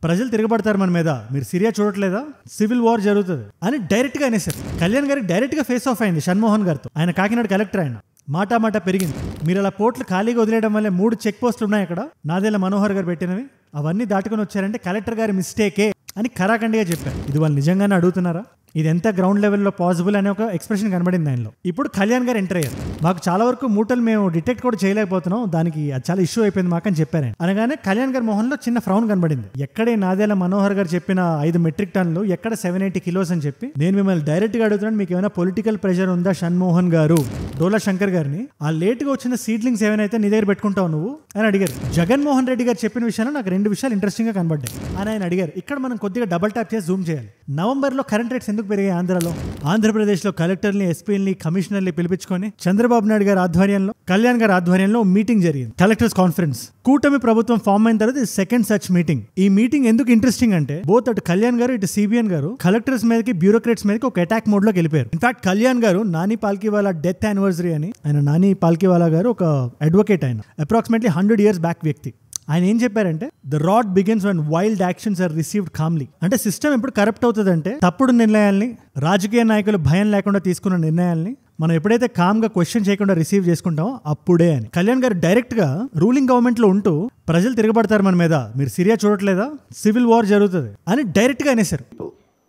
ప్రజలు తిరగబడతారు మన మీద, మీరు సిరియా చూడట్లేదా, సివిల్ వార్ జరుగుతుంది అని డైరెక్ట్ గా అనేసారు. కళ్యాణ్ గారికి డైరెక్ట్ గా ఫేస్ ఆఫ్ అయింది షణ్మోహన్ గారితో. ఆయన కాకినాడ కలెక్టర్, ఆయన మాట పెరిగింది. మీరు అలా పోర్ట్లు ఖాళీగా వదిలేయడం వల్లే 3 చెక్ పోస్టులు ఉన్నాయి అక్కడ, నాదెళ్ల మనోహర్ గారు పెట్టినవి. అవన్నీ దాటుకొని వచ్చారంటే కలెక్టర్ గారి మిస్టేకే అని ఖరాఖండిగా చెప్పారు. ఇది వాళ్ళు నిజంగానే అడుగుతున్నారా? ఇది ఎంత గ్రౌండ్ లెవెల్లో పాసిబుల్ అనే ఒక ఎక్స్ప్రెషన్ కనబడింది ఆయనలో. ఇప్పుడు కళ్యాణ్ గారు ఎంటర్ అయ్యారు. మాకు చాలా వరకు మూటలు మేము డిటెక్ట్ కూడా చేయలేకపోతున్నాం, దానికి అది చాలా ఇష్యూ అయిపోయింది మాకు అని చెప్పారు. అనగానే కళ్యాణ్ గారి మొహంలో చిన్న ఫ్రౌన్ కనబడింది. ఎక్కడే నాదెళ్ల మనోహర్ గారు చెప్పిన 5 మెట్రిక్ టన్నులు, ఎక్కడ 780 కిలోస్ అని చెప్పి, నేను మిమ్మల్ని డైరెక్ట్ గా అడుగుతున్నాను, మీకు ఏమైనా పొలిటికల్ ప్రెషర్ ఉందా షణ్మోహన్ గారు? డోలా శంకర్ గారిని ఆ లేట్ గా వచ్చిన సీడ్లింగ్స్ ఏమైనా నీ దగ్గర పెట్టుకుంటావు నువ్వు అని అడిగారు. జగన్మోహన్ రెడ్డి గారు చెప్పిన విషయంలో నాకు 2 విషయాలు ఇంట్రెస్టింగ్ గా కనబడ్డాయి అని ఆయన అడిగారు. ఇక్కడ మనం కొద్దిగా డబుల్ ట్యాప్ చేసి జూమ్ చేయాలి. నవంబర్లో కరెంట్ రేట్స్ ఎందుకు పెరిగాయి ఆంధ్రలో? ఆంధ్రప్రదేశ్లో కలెక్టర్ని, ఎస్పీని, కమిషనర్ని పిలిపించుకొని చంద్రబాబు నాయుడు గారి ఆధ్వర్యంలో, కళ్యాణ్ గారి ఆధ్వర్యంలో మీటింగ్ జరిగింది, కలెక్టర్స్ కాన్ఫరెన్స్. కూటమి ప్రభుత్వం ఫామ్ అయిన తర్వాత సెకండ్ సచ్ మీటింగ్. ఈ మీటింగ్ ఎందుకు ఇంట్రెస్టింగ్ అంటే బోత్ అటు కళ్యాణ్ గారు ఇటు సిబిఎన్ గారు కలెక్టర్స్ మీదకి, బ్యూరోక్రాట్స్ మీదకి ఒక అటాక్ మోడ్ లోకి వెళ్ళిపోయారు. ఇన్ఫాక్ట్ కళ్యాణ్ గారు నాని పాల్కీవాలా డెత్ యానివర్సరీ అని, ఆయన నాని పాల్కీవాలా గారు ఒక అడ్వకేట్, ఆయన అప్రాక్సిమేట్లీ 100 years బ్యాక్ వ్యక్తి. ఆయన ఏం చెప్పారంటే the rot begins when wild actions are received calmly. అంటే సిస్టమ్ ఎప్పుడు కరప్ట్ అవుతుందంటే తప్పుడు నిర్ణయాల్ని, రాజకీయ నాయకులు భయం లేకుండా తీసుకున్న నిర్ణయాల్ని మనం ఎప్పుడైతే కామ్ గా క్వశ్చన్ చేయకుండా రిసీవ్ చేసుకుంటామో అప్పుడే అని. కళ్యాణ్ గారు డైరెక్ట్ గా రూలింగ్ గవర్నమెంట్ లో ఉంటూ ప్రజలు తిరగబడతారు మన మీద, మీరు సిరియా చూడట్లేదా, సివిల్ వార్ జరుగుతుంది అని డైరెక్ట్ గా అనేసారు.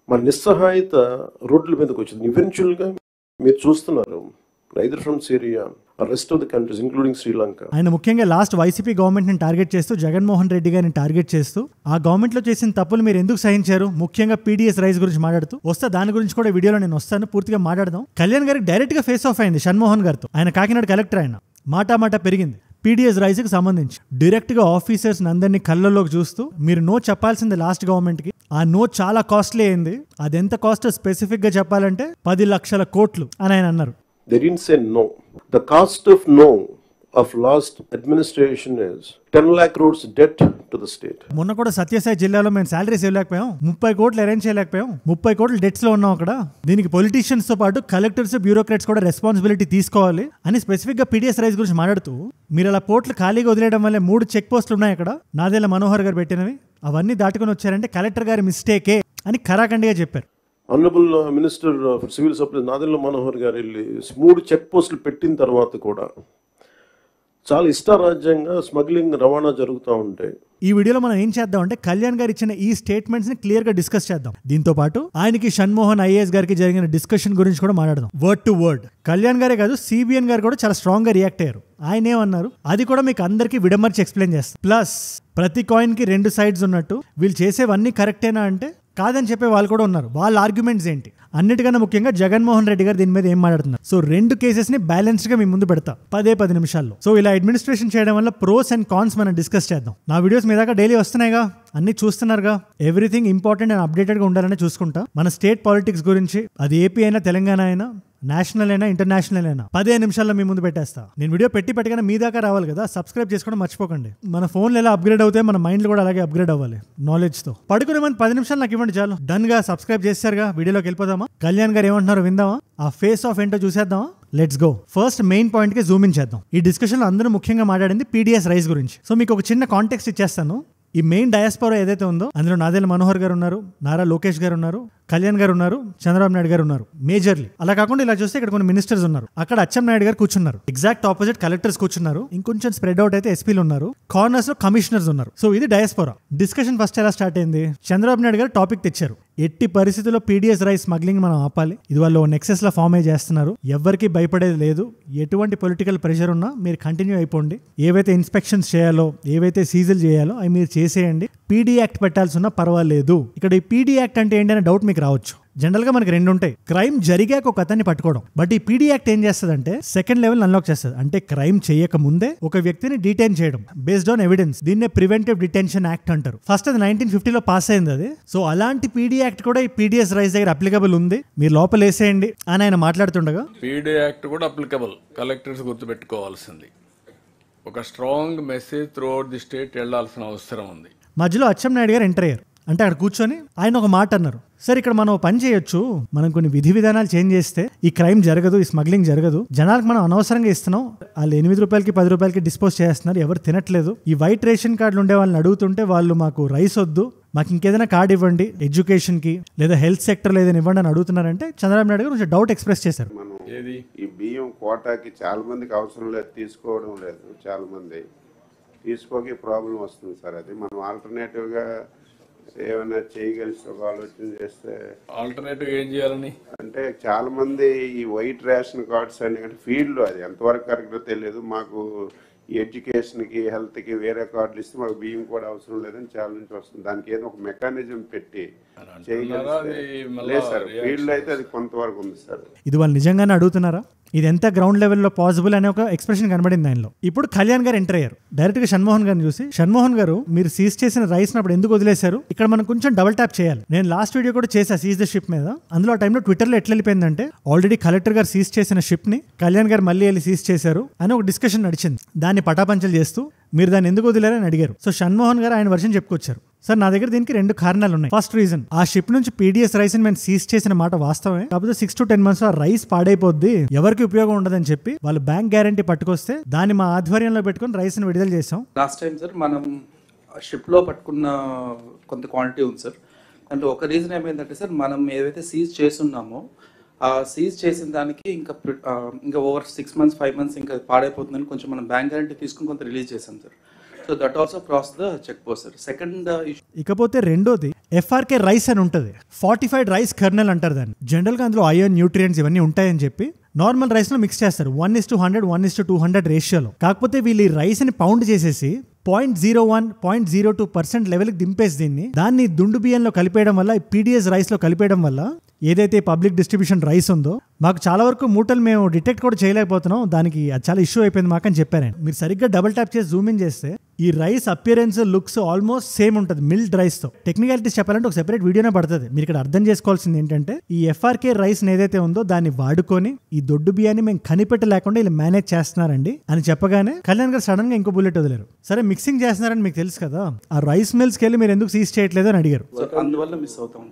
మన నిస్సహాయత రోడ్ల మీదకి వచ్చింది. ఈవెన్చువల్ గా మీరు చూస్తున్నారు, either from Syria or rest of the countries including Sri Lanka. ఆయన ముఖ్యంగా లాస్ట్ వైసీపీ గవర్నమెంట్ ని టార్గెట్ చేస్తూ, జగన్మోహన్ రెడ్డి గారిని టార్గెట్ చేస్తూ, ఆ గవర్నమెంట్ లో చేసిన తప్పులు మీరు ఎందుకు సహించారు, ముఖ్యంగా పీడీఎస్ రైస్ గురించి మాట్లాడుతూ వస్తా. దాని గురించి కూడా వీడియోలో నేను వస్తాను, పూర్తిగా మాట్లాడదాం. కళ్యాణ్ గారికి డైరెక్ట్ గా ఫేస్ ఆఫ్ అయింది షణ్మోహన్ గారితో. ఆయన కాకినాడ కలెక్టర్, ఆయన మాట పెరిగింది. పీడీఎస్ రైస్ కి సంబంధించి డైరెక్ట్ గా ఆఫీసర్స్ అందరినీ కళ్ళలోకి చూస్తూ మీరు నో చెప్పాల్సింది లాస్ట్ గవర్నమెంట్ కి. ఆ నో చాలా కాస్ట్లీ అయింది. అది ఎంత కాస్ట్ స్పెసిఫిక్ గా చెప్పాలంటే 10 లక్షల కోట్లు అని ఆయన అన్నారు. They didn't say no. The cost of no of last administration is 10 lakh crores debt to the state. మొన్న కూడా సత్యసాయి జిల్లాలో మేము శాలరీస్ ఇవ్వలేకపోయాం, 30 కోట్లు అరేంజ్ చేయలేకపోయాం, 30 కోట్లు డెట్స్ లో ఉన్నాం అక్కడ. దీనికి పొలిటీషియన్స్ తో పాటు కలెక్టర్స్, బ్యూరోక్రాట్స్ కూడా రెస్పాన్సిబిలిటీ తీసుకోవాలి అని స్పెసిఫిక్ గా పీడీఎస్ రైస్ గురించి మాట్లాడుతూ, మీరు అలా పోర్ట్లు ఖాళీగా వదిలేయడం వల్లే 3 చెక్ పోస్టులు ఉన్నాయి అక్కడ, నాదెళ్ల మనోహర్ గారు పెట్టినవి. అవన్నీ దాటుకొని వచ్చారంటే కలెక్టర్ గారి మిస్టేకే అని ఖరాఖండిగా చెప్పారు. Honourable minister for civil supplies Nadella Manohar గారు వెళ్ళి 3 చెక్ పోస్టులు పెట్టిన తర్వాత కూడా చాలా ఇష్టారాజ్యంగా స్మగ్లింగ్, రవాణా జరుగుతూ ఉంటాయి. ఈ వీడియోలో మనం ఏం చేద్దాం అంటే కళ్యాణ్ గారు ఇచ్చిన ఈ స్టేట్మెంట్స్ ని క్లియర్ గా డిస్కస్ చేద్దాం. దీంతో పాటు ఆయనకి షణ్మోహన్ ఐఏఎస్ గారికి జరిగిన డిస్కషన్ గురించి కూడా మాట్లాడదాం, వర్డ్ టు వర్డ్. కళ్యాణ్ గారే కాదు, సిబిఎన్ గారు కూడా చాలా స్ట్రాంగ్ గా రియాక్ట్ అయ్యారు. ఆయన ఏమన్నారు అది కూడా మీకు అందరికీ విడమర్చి ఎక్స్ప్లెయిన్ చేస్తాం. ప్లస్ ప్రతి కాయిన్ కి 2 sides ఉన్నట్టు వీళ్ళు చేసేవన్నీ కరెక్టేనా అంటే కాదని చెప్పే వాళ్ళు కూడా ఉన్నారు. వాళ్ళ ఆర్గ్యుమెంట్స్ ఏంటి, అన్నిటికన్నా ముఖ్యంగా జగన్మోహన్ రెడ్డి గారు దీని మీద ఏం మాట్లాడుతున్నారు. సో 2 కేసెస్ ని బ్యాలెన్స్డ్ గా మీ ముందు పెడతా 10 నిమిషాల్లో. సో ఇలా అడ్మినిస్ట్రేషన్ చేయడం వల్ల ప్రోస్ అండ్ కాన్స్ మనం డిస్కస్ చేద్దాం. నా వీడియోస్ మీ దాకా డైలీ వస్తున్నాయిగా, అన్ని చూస్తున్నారుగా. ఎవ్రీథింగ్ ఇంపార్టెంట్ అండ్ అప్డేటెడ్ గా ఉండాలని చూసుకుంటా. మన స్టేట్ పాలిటిక్స్ గురించి, అది ఏపీ అయినా, తెలంగాణ అయినా, నేషనల్ అయినా, ఇంటర్నేషనల్ అయినా 15 నిమిషాల్లో మీ ముందు పెట్టేస్తా. నేను వీడియో పెట్టగానే మీ దాకా రావాలి కదా, సబ్స్క్రైబ్ చేసుకోవడం మర్చిపోకండి. మన ఫోన్లు ఎలా అప్గ్రేడ్ అవుతాయి, మన మైండ్లు కూడా అలాగే అప్గ్రేడ్ అవ్వాలి నాలెడ్జ్ తో. పడుకునే మంది 10 నిమిషాలు నాకు ఇవ్వండి చాలు. డన్ గా సబ్స్క్రైబ్ చేశారుగా, వీడియోలోకి వెళ్ళిపోదామా? కళ్యాణ్ గారు ఏమంటున్నారో విందామా? ఆ ఫేస్ ఆఫ్ ఏంటో చూసేద్దామా? Let's go. First main point కి జూమ్ ఇన్ చేద్దాం. ఈ డిస్కషన్ లో అందరూ ముఖ్యంగా మాట్లాడింది పీడీఎస్ రైస్ గురించి. సో మీకు ఒక చిన్న కాంటెక్స్ట్ ఇచ్చేస్తాను. ఈ మెయిన్ డయాస్పోరా ఏదైతే ఉందో అందులో నాదెళ్ల మనోహర్ గారు ఉన్నారు, నారా లోకేష్ గారు ఉన్నారు, కళ్యాణ్ గారు ఉన్నారు, చంద్రబాబు నాయుడు గారు ఉన్నారు మేజర్లీ. అలా కాకుండా ఇలా చూస్తే ఇక్కడ కొన్ని మినిస్టర్స్ ఉన్నారు. అక్కడ అచ్చెన్నాయుడు గారు కూర్చున్నారు, ఎగ్జాక్ట్ ఆపోజిట్ కలెక్టర్స్ కూర్చున్నారు, ఇంకొంచెం స్ప్రెడ్ అవుట్ అయితే ఎస్పీలు ఉన్నారు, కార్నర్స్ లో కమిషనర్స్ ఉన్నారు. సో ఇది డయాస్పోరా. డిస్కషన్ ఫస్ట్ ఎలా స్టార్ట్ అయింది, చంద్రబాబు నాయుడు గారు టాపిక్ తెచ్చారు. ఎట్టి పరిస్థితుల్లో పీడీఎస్ రైస్ స్మగ్లింగ్ మనం ఆపాలి, ఇది వాళ్ళు నెక్సెస్ లా ఫామ్ చేస్తున్నారు, ఎవరికి భయపడేది లేదు, ఎటువంటి పొలిటికల్ ప్రెషర్ ఉన్నా మీరు కంటిన్యూ అయిపోండి, ఏవైతే ఇన్స్పెక్షన్స్ చేయాలో, ఏవైతే సీజులు చేయాలో అవి మీరు చేసేయండి, పీడీ యాక్ట్ పెట్టాల్సి ఉన్నా పర్వాలేదు. ఇక్కడ ఈ పీడీ యాక్ట్ అంటే ఏంటనే డౌట్ మీకు రావచ్చు. జనరల్ గా మనకి 2 ఉంటాయి, క్రైమ్ జరిగాక ఒక అతన్ని పట్టుకోవడం. బట్ ఈ పీడీ యాక్ట్ ఏం చేస్తుందంటే సెకండ్ లెవెల్ అన్లాక్ చేస్తుంది. అంటే క్రైమ్ చేయక ముందే ఒక వ్యక్తిని డిటైన్ చేయడం బేస్డ్ ఆన్ ఎవిడెన్స్. దీన్నే ప్రివెంటివ్ డిటెన్షన్ యాక్ట్ అంటారు. ఫస్ట్ అది 1950లో పాస్ అయింది అది. సో అలాంటి పీడీ యాక్ట్ కూడా ఈ పీడీఎస్ రైస్ దగ్గర అప్లికబుల్ ఉంది, మీరు లోపల వేసేయండి అని ఆయన మాట్లాడుతుండగా, పీడీ యాక్ట్ కూడా అప్లికబుల్. కలెక్టర్స్ గుర్తుపెట్టుకోవాల్సింది, ఒక strong message through out the state వెళ్లాల్సిన అవసరం ఉంది. మధ్యలో అచ్చెన్నాయుడు గారు ఎంటర్ అయ్యారు. అంటే అక్కడ కూర్చొని ఆయన ఒక మాట అన్నారు, సరే ఇక్కడ మనం పని చేయొచ్చు, మనం కొన్ని విధి విధానాలు చేంజ్ చేస్తే ఈ క్రైమ్ జరగదు, ఈ స్మగ్లింగ్ జరగదు, జనాలకు మనం అనవసరంగా ఇస్తున్నాం, వాళ్ళు 8 రూపాయలకి 10 రూపాయలకి డిస్పోజ్ చేస్తున్నారు, ఎవరు తినట్లేదు, ఈ వైట్ రేషన్ కార్డులు ఉండే వాళ్ళని అడుగుతుంటే వాళ్ళు మాకు రైస్ వద్దు, మాకు ఇంకేదైనా కార్డు ఇవ్వండి ఎడ్యుకేషన్కి లేదా హెల్త్ సెక్టర్లో ఏదైనా ఇవ్వండి అని అడుగుతున్నారంటే చంద్రబాబు నాయుడు గారు కొంచెం డౌట్ ఎక్స్ప్రెస్ చేశారు. మనం ఈ బియ్యం కోటాకి చాలా మందికి అవసరం లేదు, తీసుకోవడం లేదు, చాలా మంది తీసుకోకి ప్రాబ్లం వస్తుంది సార్. అది మనం ఆల్టర్నేటివ్గా ఏమైనా చేయగలిసి ఒక ఆలోచన చేస్తే. ఆల్టర్నేటివ్ ఏం చేయాలని అంటే చాలా మంది ఈ వైట్ రేషన్ కార్డ్స్ అని అంటే ఫీల్డ్లో అది ఎంతవరకు కరెక్టో తెలియదు. మాకు ఈ ఎడ్యుకేషన్కి హెల్త్కి వేరే కార్డులు ఇస్తే మాకు బియ్యం కూడా అవసరం లేదని చాలా నుంచి వస్తుంది. దానికి ఏదో ఒక మెకానిజం పెట్టి చేయగలిస్తే లేదు సార్. ఫీల్డ్లో అయితే అది కొంతవరకు ఉంది సార్. ఇది వాళ్ళు నిజంగానే అడుగుతున్నారా? ఇది ఎంత గ్రౌండ్ లెవెల్లో పాసిబుల్ అనే ఒక ఎక్స్ప్రెషన్ కనబడింది ఆయనలో. ఇప్పుడు కళ్యాణ్ గారు ఎంటర్ అయ్యారు. డైరెక్ట్ గా షణ్మోహన్ గారిని చూసి, షణ్మోహన్ గారు మీరు సీజ్ చేసిన రైస్ అప్పుడు ఎందుకు వదిలేశారు, ఇక్కడ మనం కొంచెం డబుల్ ట్యాప్ చేయాలి. నేను లాస్ట్ వీడియో కూడా చేశా సీజ్ ద షిప్ మీద. అందులో ఆ టైంలో ట్విట్టర్లో ఎట్లా వెళ్ళిపోయిందంటే ఆల్రెడీ కలెక్టర్ గారు సీజ్ చేసిన షిప్ ని కళ్యాణ్ గారు మళ్ళీ వెళ్ళి సీజ్ చేశారు అని ఒక డిస్కషన్ నడిచింది. దాన్ని పటాపంచలు చేస్తూ మీరు దాన్ని ఎందుకు వదిలేరని అడిగారు. సో షణ్మోహన్ గారు ఆయన వర్షన్ చెప్పుకొచ్చారు. సార్ నా దగ్గర దీనికి 2 కారణాలు ఉన్నాయి. ఫస్ట్ రీజన్, ఆ షిప్ నుంచి పీడిఎస్ రైస్ ని మేము సీజ్ చేసిన మాట వాస్తవమే, కాకపోతే 6 to 10 months ఆ రైస్ పాడైపోద్ది, ఎవరికి ఉపయోగం ఉండదని చెప్పి వాళ్ళు బ్యాంక్ గ్యారంటీ పట్టుకొస్తే దాన్ని మా ఆధ్వర్యంలో పెట్టుకుని రైస్ ని విడుదల చేసాం. లాస్ట్ టైం సార్ మనం షిప్ లో పట్టుకున్న కొంత క్వాంటిటీ ఉంది సార్. అంటే ఒక రీజన్ ఏమైందంటే సార్, మనం ఏవైతే సీజ్ చేస్తున్నామో ఆ సీజ్ చేసిన దానికి ఇంకా ఓవర్ 6 months 5 months ఇంకా పాడైపోతుందని కొంచెం మనం బ్యాంక్ గ్యారంటీ తీసుకుని కొంత రిలీజ్ చేసాం sir. So that also cross the check post sir. Second ఇకపోతే రెండోది ఎఫ్ఆర్కే రైస్ అని ఉంటుంది. ఫార్టిఫైడ్ రైస్ కర్నల్ అంటారు దాన్ని. జనరల్ గా అందులో ఐరన్, న్యూట్రియంట్స్ ఇవన్నీ ఉంటాయని చెప్పి నార్మల్ రైస్ లో మిక్స్ చేస్తారు 1:100 1:200 రేషియోలో. కాకపోతే వీళ్ళు ఈ రైస్ ని పౌండ్ చేసేసి 0.01 0.02% లెవెల్కి దింపేసి దాన్ని దుండు బియ్యంలో కలిపేయడం వల్ల, పీడిఎస్ రైస్ లో కలిపేయడం వల్ల ఏదైతే పబ్లిక్ డిస్ట్రిబ్యూషన్ రైస్ ఉందో మాకు చాలా వరకు మూటలు మేము డిటెక్ట్ కూడా చేయలేకపోతున్నాం, దానికి అది చాలా ఇష్యూ అయిపోయింది మాకు అని చెప్పారు. మీరు సరిగ్గా డబుల్ ట్యాప్ చేసి జూమ్ ఇన్ చేస్తే ఈ rice appearance, looks almost same ఉంటుంది మిల్డ్ రైస్ తో. టెక్నికాలిటీస్ చెప్పాలంటే ఒక సెపరేట్ వీడియోనే పడుతుంది. మీరు ఇక్కడ అర్థం చేసుకోవాల్సింది ఏంటంటే ఈ ఎఫ్ఆర్కే రైస్ ఏదైతే ఉందో దాన్ని వాడుకొని ఈ దొడ్డు బియ్యాన్ని మేము కనిపెట్టలేకుండా ఇలా మేనేజ్ చేస్తున్నారండి అని చెప్పగానే కళ్యాణ్ గారు సడన్ గా ఇంకో బుల్లెట్ వదిలేరు. సరే మిక్సింగ్ చేస్తున్నారని మీకు తెలుసు కదా, ఆ రైస్ మిల్స్కి వెళ్ళి మీరు ఎందుకు సీజ్ చేయట్లేదు అని అడిగారు. అందువల్ల మిస్ అవుతాం.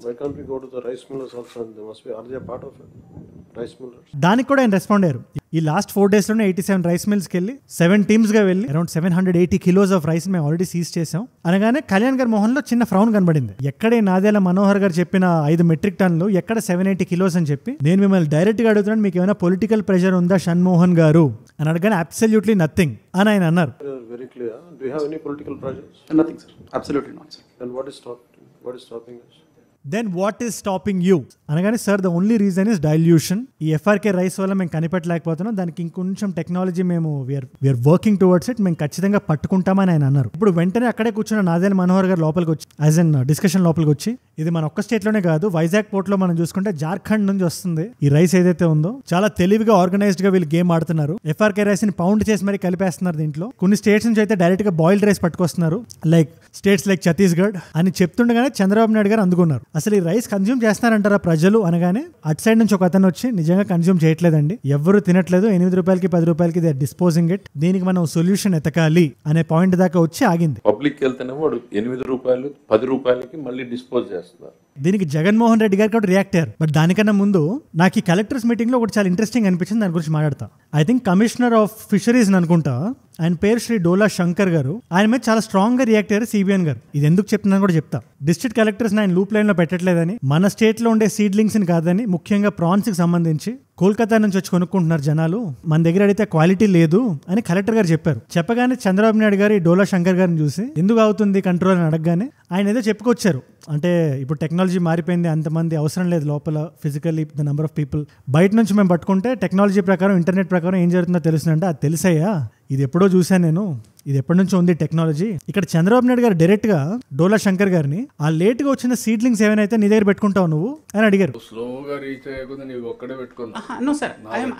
దానికి కూడా ఆయన రెస్పాండ్ అయ్యారు. ఈ లాస్ట్ 4 days లోనే 87 రైస్ మిల్స్కి వెళ్ళి 7 teams గా వెళ్ళి అరౌండ్ 780 kilos ఆఫ్ రైస్ మేము ఆల్రెడీ సీజ్ చేసాం అనగానే కళ్యాణ్ గారి మొహంలో చిన్న ఫ్రౌన్ కనబడింది. ఎక్కడే నాదేళ్ల మనోహర్ గారు చెప్పిన 5 metric tons ఎక్కడ 780 kilos అని చెప్పి, నేను మిమ్మల్ని డైరెక్ట్ గా అడుగుతున్నాను మీకు ఏమైనా పొలిటికల్ ప్రెషర్ ఉందా షణ్మోహన్ గారు అని అడగానే అబ్సల్యూట్లీ నథింగ్ అని ఆయన అన్నారు. Very clear. Do you have any political pressures? Nothing sir. Absolutely not sir. Then what is stopping us? Then what is stopping you అనగానే sir the only reason is dilution. ఈ FRK rice వల్ల మేము కనిపెట్టలేకపోతున్నాం, దానికి ఇంకొంచెం technology మేము we are working towards it, మేము ఖచ్చితంగా పట్టుకుంటామని ఆయన అన్నారు. ఇప్పుడు వెంటనే అక్కడే కూర్చున్న నాదేల్ మనోహర్ గారు లోపలికి వచ్చి యాజ్ అన్ డిస్కషన్ లోపలికి వచ్చి, ఇది మన ఒక్క స్టేట్ లోనే కాదు, వైజాగ్ పోర్ట్ లో మనం చూసుకుంటే జార్ఖండ్ నుంచి వస్తుంది ఈ రైస్ ఏదైతే ఉందో, చాలా తెలివిగా ఆర్గనైజ్డ్ గా వీళ్ళు గేమ్ ఆడుతున్నారు. ఎఫ్ఆర్కే రైస్ ని పౌండ్ చేసి మరి కలిపేస్తున్నారు దీంట్లో. కొన్ని స్టేట్స్ నుంచి అయితే డైరెక్ట్ గా బాయిల్డ్ రైస్ పట్టుకొస్తున్నారు, లైక్ స్టేట్స్ లైక్ ఛత్తీస్గఢ్ అని చెప్తుండగానే చంద్రబాబు నాయుడు గారు అందుకున్నారు. అసలు ఈ రైస్ కన్జ్యూమ్ చేస్తున్నారంటారా ప్రజలు అనగానే అటు సైడ్ నుంచి ఒక అతను వచ్చి, నిజంగా కన్జ్యూమ్ చేయట్లేదండి, ఎవరు తినట్లేదు, 8 రూపాయలకి 10 రూపాయలకి దే ఆర్ డిస్పోజింగ్ ఇట్, దీనికి మనం సొల్యూషన్ ఎతకాలి అనే పాయింట్ దాకా వచ్చి ఆగింది. పబ్లిక్ వెళ్తేనేమో వాడు 8 రూపాయలు 10 రూపాయలకి మళ్ళీ డిస్పోజ్ చేస్తున్నారు. దీనికి జగన్మోహన్ రెడ్డి గారు కూడా రియాక్ట్ అయ్యారు. బట్ దానికన్నా ముందు నాకు ఈ కలెక్టర్స్ మీటింగ్ లో ఒకటి చాలా ఇంట్రెస్టింగ్ అనిపించింది, దాని గురించి మాట్లాడతా. I think commissioner of fisheries అనుకుంటా, ఆయన పేరు శ్రీ డోలా శంకర్ గారు, ఆయన మీద చాలా స్ట్రాంగ్ గా రియాక్ట్ అయ్యారు సిబిఎన్ గారు. ఇది ఎందుకు చెప్తున్నాను కూడా చెప్తా. డిస్ట్రిక్ట్ కలెక్టర్స్ ఆయన లూప్ లైన్ లో పెట్టట్లేదని, మన స్టేట్ లో ఉండే సీడ్లింగ్స్ ని కాదని, ముఖ్యంగా ప్రాన్స్ కి సంబంధించి కోల్కతా నుంచి వచ్చి కొనుక్కుంటున్నారు జనాలు, మన దగ్గర అడిగితే క్వాలిటీ లేదు అని కలెక్టర్ గారు చెప్పారు. చెప్పగానే చంద్రబాబు నాయుడు గారు ఈ డోలా శంకర్ గారిని చూసి ఎందుకు అవుతుంది కంట్రోల్ అని అడగగానే ఆయన ఏదో చెప్పుకొచ్చారు. అంటే ఇప్పుడు టెక్నాలజీ మారిపోయింది, అంతమంది అవసరం లేదు లోపల physically the number of people, బయట నుంచి మేము పట్టుకుంటే టెక్నాలజీ ప్రకారం ఇంటర్నెట్ ప్రకారం ఏం జరుగుతుందో తెలుస్తుందంటే, అది తెలుసయ్యా, ఇది ఎప్పుడో చూశాను నేను, ఇది ఎప్పటి నుంచో ఉంది టెక్నాలజీ. ఇక్కడ చంద్రబాబు నాయుడు గారు డైరెక్ట్ గా డోలా శంకర్ గారిని ఆ లేట్ గా వచ్చిన సీడ్లింగ్స్ ఏమైనా నీ దగ్గర పెట్టుకుంటావు నువ్వు అని అడిగారు. స్లోగా రీచ్ అయ్యకుండా నీవు ఒక్కడే పెట్టుకున్నా. No sir,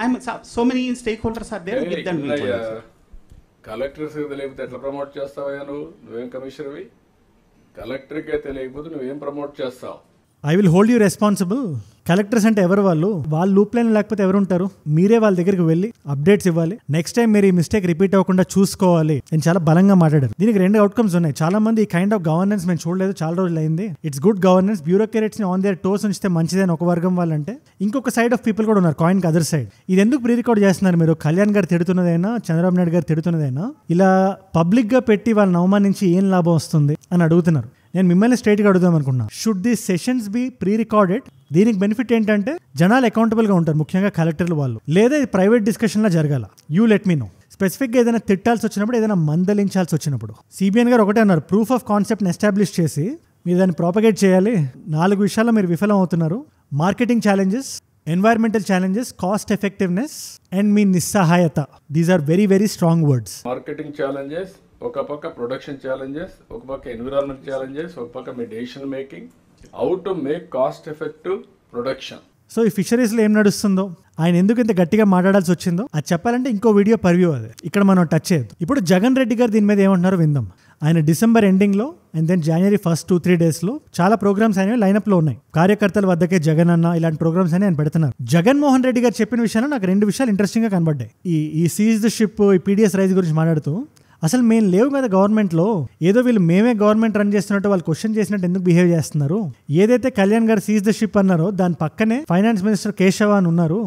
I'm so many stakeholders are there with them. Collectors తెలియకపోతే ఎట్లా ప్రమోట్ చేస్తావయ్యా నువ్వేం కమిషనర్వి? కలెక్టర్కే తెలియకపోతే నువ్వేం ప్రమోట్ చేస్తావు? I will hold you responsible. Collectors అంటే ఎవరు వాళ్ళు లూప్ లైన్ లేకపోతే ఎవరు ఉంటారు? మీరే వాళ్ళ దగ్గరికి వెళ్ళి అప్డేట్స్ ఇవ్వాలి, నెక్స్ట్ టైం మీరు ఈ మిస్టేక్ రిపీట్ అవ్వకుండా చూసుకోవాలి అని చాలా బలంగా మాట్లాడారు. దీనికి 2 అవుట్కమ్స్ ఉన్నాయి. చాలా మంది ఈ కైండ్ ఆఫ్ గవర్నెన్స్ మేము చూడలేదు, చాలా రోజులు అయింది, ఇట్స్ గుడ్ గవర్నెన్స్, బ్యూరోక్రేట్స్ ని ఆన్ దేర్ టోస్ ఉంచితే మంచిదని ఒక వర్గం వాళ్ళంటే, ఇంకొక సైడ్ ఆఫ్ పీపుల్ కూడా ఉన్నారు, కాయిన్ కి అదర్ సైడ్. ఇది ఎందుకు ప్రీ రికార్డ్ చేస్తున్నారు మీరు? కళ్యాణ్ గారు తిడుతున్నదైనా, చంద్రబాబు నాయుడు గారు తిడుతున్నదైనా ఇలా పబ్లిక్ గా పెట్టి వాళ్ళని అవమానించి ఏం లాభం వస్తుంది అని అడుగుతున్నారు. నేను మిమ్మల్ని స్ట్రైట్గా అడుగుదాం అనుకున్నా, should the sessions B pre recorded? దీనికి బెనిఫిట్ ఏంటంటే జనాలు అకౌంటబుల్గా ఉంటారు, ముఖ్యంగా కలెక్టర్లు వాళ్ళు, లేదా ఇది ప్రైవేట్ డిస్కషన్లా జరగాల? You let me know. స్పెసిఫిక్గా ఏదైనా తిట్టాల్సి వచ్చినప్పుడు, ఏదైనా మందలించాల్సి వచ్చినప్పుడు. సిబిఎన్ గారు ఒకటే అన్నారు, ప్రూఫ్ ఆఫ్ కాన్సెప్ట్ని ఎస్టాబ్లిష్ చేసి మీరు దాన్ని ప్రాపగేట్ చేయాలి. 4 విషయాల్లో మీరు విఫలం అవుతున్నారు: marketing challenges, environmental challenges, cost effectiveness and మీ నిస్సహాయత. These are very very strong words. Marketing challenges, ఒక పక్క ప్రొడక్షన్ ఛాలెంజెస్, ఒక పక్క ఎన్విరాన్మెంట్ ఛాలెంజెస్, ఒక పక్క మీ decision making, how to make cost effective production. So ఈ ఫిషరీస్లో ఏం నడుస్తుందో, ఆయన ఎందుకు ఇంత గట్టిగా మాట్లాడాల్సి వచ్చిందో అది చెప్పాలంటే ఇంకో వీడియో పర్వ్యూ, అది ఇక్కడ మనం టచ్ చేయదు. ఇప్పుడు జగన్ రెడ్డి గారు దీని మీద ఏమంటున్నారో విందాం. ఆయన డిసెంబర్ ఎండింగ్లో అండ్ దెన్ జనవరి ఫస్ట్ 2-3 డేస్లో చాలా ప్రోగ్రామ్స్ అనేవి లైనప్లో ఉన్నాయి. కార్యకర్తల వద్దకే జగన్ అన్న, ఇలాంటి ప్రోగ్రామ్స్ అని ఆయన పెడుతున్నారు. జగన్మోహన్ రెడ్డి గారు చెప్పిన విషయాలు నాకు 2 విషయాలు ఇంట్రెస్టింగ్గా కనబడ్డాయి. ఈ సీజ్ ద షిప్, ఈ పీడిఎస్ రైజ్ గురించి మాట్లాడుతూ, అసలు మేము లేవు కదా గవర్నమెంట్లో, ఏదో వీళ్ళు మేమే గవర్నమెంట్ రన్ చేస్తున్నట్టు వాళ్ళు క్వశ్చన్ చేసినట్టు ఎందుకు బిహేవ్ చేస్తున్నారు? ఏదైతే కళ్యాణ్ గారు సీజ్ ద షిప్ అన్నారో దాని పక్కనే ఫైనాన్స్ మినిస్టర్ కేశవ అని ఉన్నారు,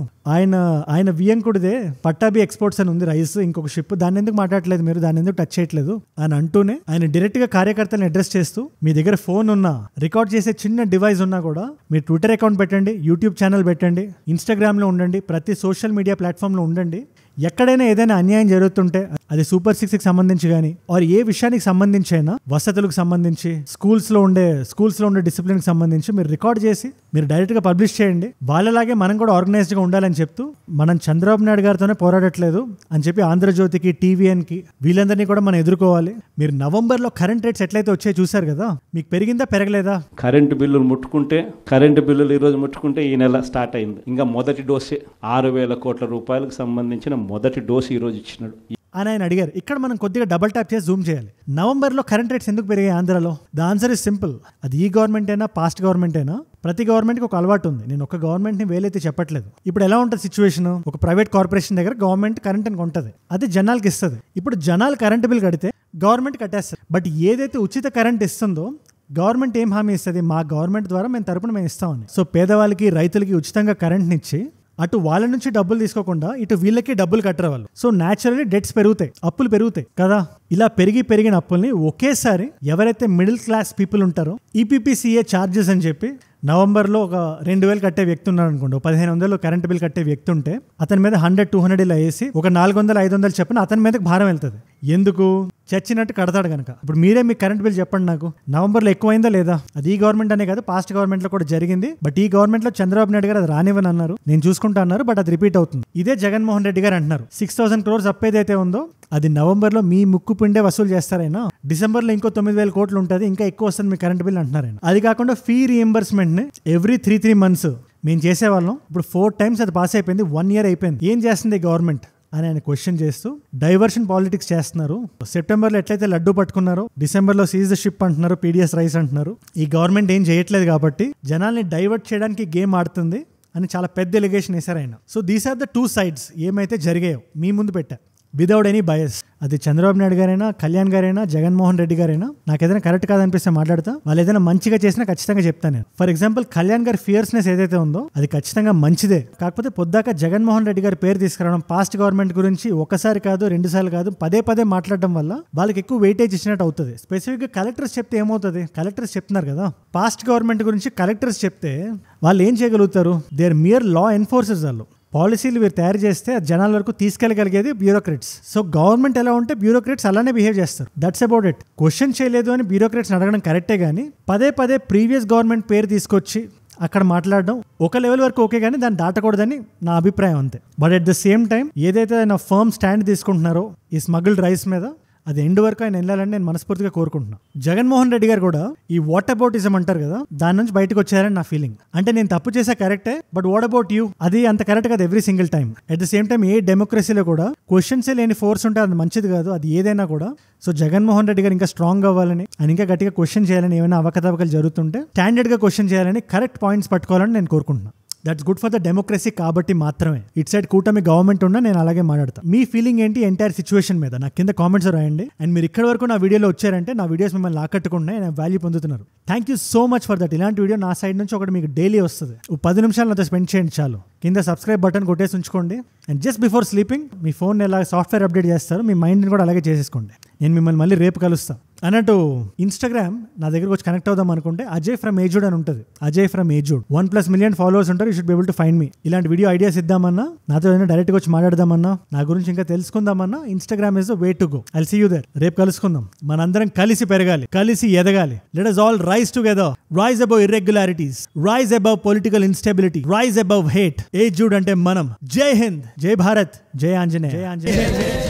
ఆయన వియంకుడిదే పట్టాబి ఎక్స్పోర్ట్స్ అని ఉంది రైస్, ఇంకొక షిప్, దాన్ని ఎందుకు మాట్లాడలేదు మీరు, దాన్ని ఎందుకు టచ్ చేయట్లేదు అని అంటూనే ఆయన డైరెక్ట్ గా కార్యకర్తలను అడ్రస్ చేస్తూ, మీ దగ్గర ఫోన్ ఉన్నా, రికార్డ్ చేసే చిన్న డివైస్ ఉన్నా కూడా మీరు ట్విట్టర్ అకౌంట్ పెట్టండి, యూట్యూబ్ ఛానల్ పెట్టండి, ఇన్స్టాగ్రామ్లో ఉండండి, ప్రతి సోషల్ మీడియా ప్లాట్ఫామ్లో ఉండండి. ఎక్కడైనా ఏదైనా అన్యాయం జరుగుతుంటే, అది సూపర్ 6కి సంబంధించి కానీ ఆర్ ఏ విషయానికి సంబంధించి అయినా, వసతులకు సంబంధించి, స్కూల్స్లో ఉండే డిసిప్లిన్కి సంబంధించి మీరు రికార్డ్ చేసి మీరు డైరెక్ట్గా పబ్లిష్ చేయండి. వాళ్ళలాగే మనం కూడా ఆర్గనైజ్డ్గా ఉండాలని చెప్తూ, మనం చంద్రబాబు నాయుడు గారితోనే పోరాడట్లేదు అని చెప్పి ఆంధ్రజ్యోతికి, టీవీఎన్కి వీళ్ళందరినీ కూడా మనం ఎదుర్కోవాలి. మీరు నవంబర్లో కరెంట్ రేట్స్ ఎట్లయితే వచ్చాయో చూసారు కదా, మీకు పెరిగిందా పెరగలేదా? కరెంటు బిల్లులు ఈరోజు ముట్టుకుంటే ఈ నెల స్టార్ట్ అయింది. ఇంకా మొదటి డోసే 6,000 కోట్ల రూపాయలకు సంబంధించిన మొదటి డోసు ఈరోజు ఇచ్చినాడు అని ఆయన అడిగారు. ఇక్కడ మనం కొద్దిగా డబుల్ ట్యాప్ చేసి జూమ్ చేయాలి. నవంబర్లో కరెంట్ రేట్స్ ఎందుకు పెరిగాయి ఆంధ్రాలో? The answer is simple. అది ఈ గవర్నమెంట్ అయినా, పాస్ట్ గవర్నమెంట్ అయినా, ప్రతి గవర్నమెంట్కి ఒక అలవాటు ఉంది. నేను ఒక గవర్నమెంట్ని వేలైతే చెప్పట్లేదు. ఇప్పుడు ఎలా ఉంటుంది సిచ్యువేషన్? ఒక ప్రైవేట్ కార్పొరేషన్ దగ్గర గవర్నమెంట్ కరెంట్ అని కొంటది, అది జనాలకి ఇస్తుంది. ఇప్పుడు జనాలు కరెంట్ బిల్ కడితే గవర్నమెంట్ కట్టేస్తారు. బట్ ఏదైతే ఉచిత కరెంట్ ఇస్తుందో గవర్నమెంట్ ఏం హామీ ఇస్తుంది? మా గవర్నమెంట్ ద్వారా మేము తరపున మేము ఇస్తామని. సో పేదవాళ్ళకి, రైతులకి ఉచితంగా కరెంట్ని ఇచ్చి, అటు వాళ్ళ నుంచి డబ్బులు తీసుకోకుండా ఇటు వీళ్ళకి డబ్బులు కట్టరు వాళ్ళు. సో న్యాచురల్లీ డెట్స్ పెరుగుతాయి, అప్పులు పెరుగుతాయి కదా. ఇలా పెరిగిన అప్పుల్ని ఒకేసారి ఎవరైతే మిడిల్ క్లాస్ పీపుల్ ఉంటారో, ఈపీపీసీఏ ఛార్జెస్ అని చెప్పి నవంబర్లో ఒక 2,000 కట్టే వ్యక్తి ఉన్నాడు అనుకోండి, 1,500 కరెంట్ బిల్ కట్టే వ్యక్తి ఉంటే అతని మీద 100-200 ఇలా వేసి ఒక 400-500 చెప్పిన అతని మీదకి భారం వెళ్తుంది. ఎందుకు? చచ్చినట్టు కడతాడు కనుక. ఇప్పుడు మీరే మీ కరెంట్ బిల్ చెప్పండి నాకు, నవంబర్లో ఎక్కువైందా లేదా? అది ఈ గవర్నమెంట్ అనే కాదు, పాస్ట్ గవర్నమెంట్లో కూడా జరిగింది. బట్ ఈ గవర్నమెంట్లో చంద్రబాబు నాయుడు గారు అది రానివ్వని అన్నారు, నేను చూసుకుంటా అన్నారు. బట్ అది రిపీట్ అవుతుంది. ఇదే జగన్మోహన్ రెడ్డి గారు అంటున్నారు, 6,000 crores అప్పు ఏదైతే ఉందో అది నవంబర్లో మీ ముక్కు పిండే వసూలు చేస్తారైనా, డిసెంబర్లో ఇంకో 9,000 కోట్లు ఉంటుంది, ఇంకా ఎక్కువ వస్తుంది మీ కరెంట్ బిల్ అంటున్నారు. అది కాకుండా ఫీ రీఎంబర్స్మెంట్ ని ఎవ్రీ 3 months మేము చేసేవాళ్ళం. ఇప్పుడు 4 times అది పాస్ అయిపోయింది, 1 year అయిపోయింది. ఏం చేస్తుంది గవర్నమెంట్ అని ఆయన క్వశ్చన్ చేస్తూ డైవర్షన్ పాలిటిక్స్ చేస్తున్నారు. సెప్టెంబర్లో ఎట్లయితే లడ్డు పట్టుకున్నారో, డిసెంబర్లో సీజ్ ద షిప్ అంటున్నారు, పీడిఎస్ రైస్ అంటున్నారు. ఈ గవర్నమెంట్ ఏం చేయట్లేదు కాబట్టి జనాల్ని డైవర్ట్ చేయడానికి గేమ్ ఆడుతుంది అని చాలా పెద్ద ఎలిగేషన్ వేశారు ఆయన. So these are the 2 sides ఏమైతే జరిగాయో మీ ముందు పెట్టా, విదౌట్ ఎనీ బయస్. అది చంద్రబాబు నాయుడు గారైనా, కళ్యాణ్ గారైనా, జగన్మోహన్ రెడ్డి గారైనా, నాకు ఏదైనా కరెక్ట్ కాదనిపిస్తే మాట్లాడతా, వాళ్ళు ఏదైనా మంచిగా చేసినా ఖచ్చితంగా చెప్తాను నేను. ఫర్ ఎగ్జాంపుల్ కళ్యాణ్ గారి ఫియర్స్నెస్ ఏదైతే ఉందో అది ఖచ్చితంగా మంచిదే. కాకపోతే పొద్దాక జగన్మోహన్ రెడ్డి గారి పేరు తీసుకురావడం, పాస్ట్ గవర్నమెంట్ గురించి ఒకసారి కాదు, 2 సార్లు కాదు, పదే మాట్లాడడం వల్ల వాళ్ళకి ఎక్కువ వెయిటేజ్ ఇచ్చినట్టు అవుతుంది. స్పెసిఫిక్గా కలెక్టర్స్ చెప్తే ఏమవుతుంది? కలెక్టర్స్ చెప్తున్నారు కదా, పాస్ట్ గవర్నమెంట్ గురించి కలెక్టర్స్ చెప్తే వాళ్ళు ఏం చేయగలుగుతారు? దే ఆర్ మియర్ లా ఎన్ఫోర్సర్స్. వాళ్ళు పాలసీలు వీరు తయారు చేస్తే అది జనాల వరకు తీసుకెళ్ళగలిగేది బ్యూరోక్రాట్స్. సో గవర్నమెంట్ ఎలా ఉంటే బ్యూరోక్రాట్స్ అలానే బిహేవ్ చేస్తారు. That's about it. క్వశ్చన్ చేయలేదు అని బ్యూరోక్రాట్స్ అడగడం కరెక్టే, కానీ పదే ప్రీవియస్ గవర్నమెంట్ పేరు తీసుకొచ్చి అక్కడ మాట్లాడడం ఒక లెవెల్ వరకు ఓకే, కానీ దాన్ని దాటకూడదని నా అభిప్రాయం అంతే. But at the same time ఏదైతే ఆయన ఫర్మ్ స్టాండ్ తీసుకుంటున్నారో ఈ స్మగ్ల్డ్ రైస్ మీద, అది ఎండ్ వరకు ఆయన వెళ్ళాలని నేను మనస్ఫూర్తిగా కోరుకుంటున్నాను. జగన్మోహన్ రెడ్డి గారు కూడా ఈ వాట్ అబౌటిజం అంటారు కదా, దాని నుంచి బయటకు వచ్చారని నా ఫీలింగ్. అంటే నేను తప్పు చేసా కరెక్టే, బట్ వాట్ అబౌట్ యూ, అది అంత కరెక్ట్ కాదు every single time. At the same time a డెమోక్రసీలో కూడా క్వశ్చన్సే లేని ఫోర్స్ ఉంటే అది మంచిది కాదు, అది ఏదైనా కూడా. సో జగన్మోహన్ రెడ్డి గారు ఇంకా స్ట్రాంగ్ అవ్వాలని, ఆయన ఇంకా గట్టిగా క్వశ్చన్ చేయాలని, ఏమైనా అవకతవకలు జరుగుతుంటే స్టాండర్డ్గా క్వశ్చన్ చేయాలని, కరెక్ట్ పాయింట్స్ పట్టుకోవాలని నేను కోరుకుంటున్నాను. That's good for the democracy కాబట్టి మాత్రమే. ఇట్ సైడ్ కూటమి గవర్నమెంట్ ఉన్నా నేను అలాగే మాట్లాడతాను. మీ ఫీలింగ్ ఏంటి ఎంటైర్ సిచ్యువేషన్ మీద నాకు కింద కామెంట్స్ రాయండి. అండ్ మీరు ఇక్కడ వరకు నా వీడియోలో వచ్చారంటే నా వీడియోస్ మిమ్మల్ని ఆకట్టుకుంటున్నాయి, నేను వాల్యూ పొందుతున్నారు. Thank you so much for that. ఇలాంటి వీడియో నా సైడ్ నుంచి ఒకటి మీకు డైలీ వస్తుంది. 10 నిమిషాలు నాతో స్పెండ్ చేయండి చాలు. కింద సబ్స్క్రైబ్ బటన్ కొట్టేసి ఉంచుకోండి. And just before sleeping me phone ఎలా సాఫ్ట్వేర్ అప్డేట్ చేస్తారు, మీ మైండ్ని కూడా అలాగే చేసేసుకోండి. నేను మిమ్మల్ని మళ్ళీ రేపు కలుస్తాను. అన్నట్టు ఇన్స్టాగ్రామ్ నా దగ్గరకు వచ్చి కనెక్ట్ అవుదాం అనుకుంటే అజయ్ ఫ్రమ్ ఏజుడ్ అని ఉంటుంది. అజయ్ ఫ్రమ్ ఏజుడ్ 1+ మిలియన్ ఫాలోవర్స్ ఉంటారు. You should be able to find me. ఇలాంటి వీడియో ఐడియాస్ ఇద్దామన్నా, నాతో ఏదైనా డైరెక్ట్ గా వచ్చి మాట్లాడదామన్నా, నా గురించి ఇంకా తెలుసుకుందామన్నా Instagram is the way to go. I'll see you there. రేపు కలుసుకుందాం. మనందరం కలిసి పెరగాలి, కలిసి ఎదగాలి. Let us all rise together. Rise above irregularities. Rise above political instability. Rise above hate. ఏజుడ్ అంటే మనం. జై హింద్, జై భారత్, జై ఆంజనేయ.